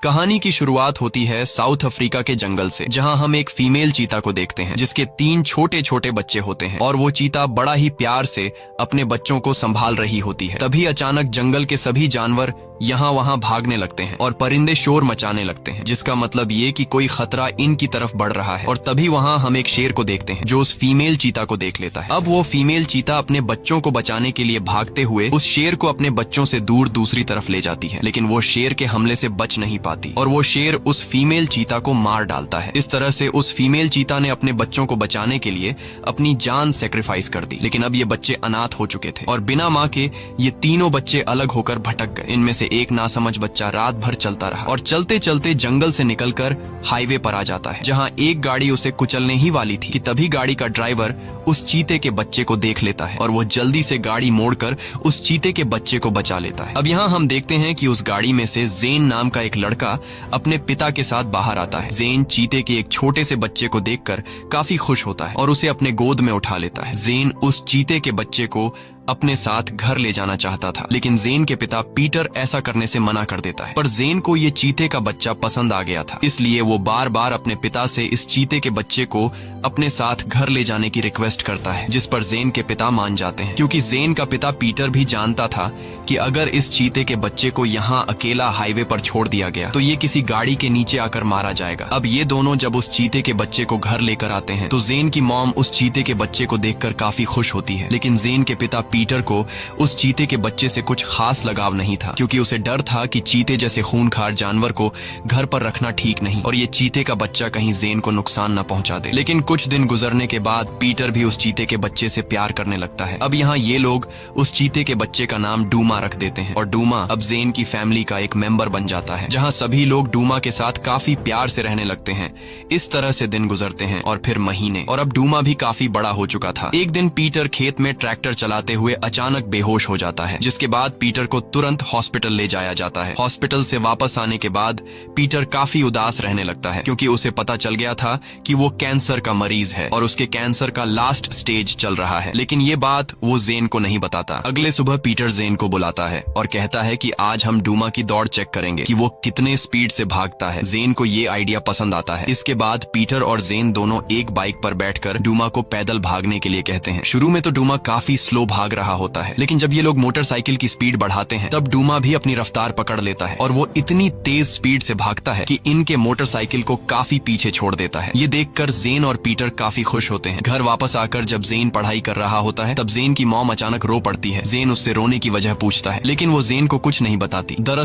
कहानी की शुरुआत होती है साउथ अफ्रीका के जंगल से, जहां हम एक फीमेल चीता को देखते हैं जिसके 3 छोटे छोटे बच्चे होते हैं और वो चीता बड़ा ही प्यार से अपने बच्चों को संभाल रही होती है। तभी अचानक जंगल के सभी जानवर यहाँ वहाँ भागने लगते हैं और परिंदे शोर मचाने लगते हैं, जिसका मतलब ये कि कोई खतरा इनकी तरफ बढ़ रहा है। और तभी वहाँ हम एक शेर को देखते हैं जो उस फीमेल चीता को देख लेता है। अब वो फीमेल चीता अपने बच्चों को बचाने के लिए भागते हुए उस शेर को अपने बच्चों से दूर दूसरी तरफ ले जाती है, लेकिन वो शेर के हमले से बच नहीं पाती और वो शेर उस फीमेल चीता को मार डालता है। इस तरह से उस फीमेल चीता ने अपने बच्चों को बचाने के लिए अपनी जान सेक्रीफाइस कर दी। लेकिन अब ये बच्चे अनाथ हो चुके थे और बिना माँ के ये तीनों बच्चे अलग होकर भटक गए। इनमें से एक नासमझ बच्चा रात भर चलता रहा और चलते चलते जंगल से निकलकर हाईवे पर आ जाता है, जहां एक गाड़ी उसे कुचलने ही वाली थी कि तभी गाड़ी का ड्राइवर उस चीते के बच्चे को देख लेता है और वो जल्दी से गाड़ी मोड़कर उस चीते के बच्चे को बचा लेता है। अब यहाँ हम देखते हैं कि उस गाड़ी में से जेन नाम का एक लड़का अपने पिता के साथ बाहर आता है। जेन चीते के एक छोटे से बच्चे को देखकर काफी खुश होता है और उसे अपने गोद में उठा लेता है। जेन उस चीते के बच्चे को अपने साथ घर ले जाना चाहता था, लेकिन जेन के पिता पीटर ऐसा करने से मना कर देता है। पर जेन को ये चीते का बच्चा पसंद आ गया था, इसलिए वो बार बार अपने पिता से इस चीते के बच्चे को अपने साथ घर ले जाने की रिक्वेस्ट करता है, जिस पर जेन के पिता मान जाते हैं, क्योंकि जेन का पिता पीटर भी जानता था कि अगर इस चीते के बच्चे को यहाँ अकेला हाईवे पर छोड़ दिया गया तो ये किसी गाड़ी के नीचे आकर मारा जाएगा। अब ये दोनों जब उस चीते के बच्चे को घर लेकर आते हैं तो जेन की मॉम उस चीते के बच्चे को देखकर काफी खुश होती है, लेकिन जेन के पिता पीटर को उस चीते के बच्चे से कुछ खास लगाव नहीं था, क्योंकि उसे डर था कि चीते जैसे खूनखार जानवर को घर पर रखना ठीक नहीं और ये चीते का बच्चा कहीं जेन को नुकसान न पहुंचा दे। लेकिन कुछ दिन गुजरने के बाद पीटर भी उस चीते के बच्चे से प्यार करने लगता है। अब यहाँ ये लोग उस चीते के बच्चे का नाम डूमा रख देते हैं और डूमा अब जेन की फैमिली का एक मेंबर बन जाता है, जहाँ सभी लोग डूमा के साथ काफी प्यार से रहने लगते हैं। इस तरह से दिन गुजरते हैं और फिर महीने, और अब डूमा भी काफी बड़ा हो चुका था। एक दिन पीटर खेत में ट्रैक्टर चलाते हुए अचानक बेहोश हो जाता है, जिसके बाद पीटर को तुरंत हॉस्पिटल ले जाया जाता है। हॉस्पिटल से वापस आने के बाद पीटर काफी उदास रहने लगता है, क्योंकि उसे पता चल गया था कि वो कैंसर का मरीज है और उसके कैंसर का लास्ट स्टेज चल रहा है। लेकिन ये बात वो जेन को नहीं बताता। अगले सुबह पीटर जेन को बुलाता है और कहता है कि आज हम डूमा की दौड़ चेक करेंगे कि वो कितने स्पीड से भागता है। जेन को ये आइडिया पसंद आता है। इसके बाद पीटर और जेन दोनों एक बाइक पर बैठकर डूमा को पैदल भागने के लिए कहते हैं। शुरू में तो डूमा काफी स्लो भाग रहा होता है, लेकिन जब ये लोग मोटरसाइकिल की स्पीड बढ़ाते हैं तब डूमा भी अपनी रफ्तार पकड़ लेता है और वो इतनी तेज स्पीड से भागता है कि इनके मोटरसाइकिल को काफी पीछे छोड़ देता है। ये देखकर जेन और पीटर काफी खुश होते हैं। घर वापस आकर जब जेन पढ़ाई कर रहा होता है तब जेन की मॉम अचानक रो पड़ती है। जेन उससे रोने की वजह पूछता है, लेकिन वो जेन को कुछ नहीं बताती। दरअसल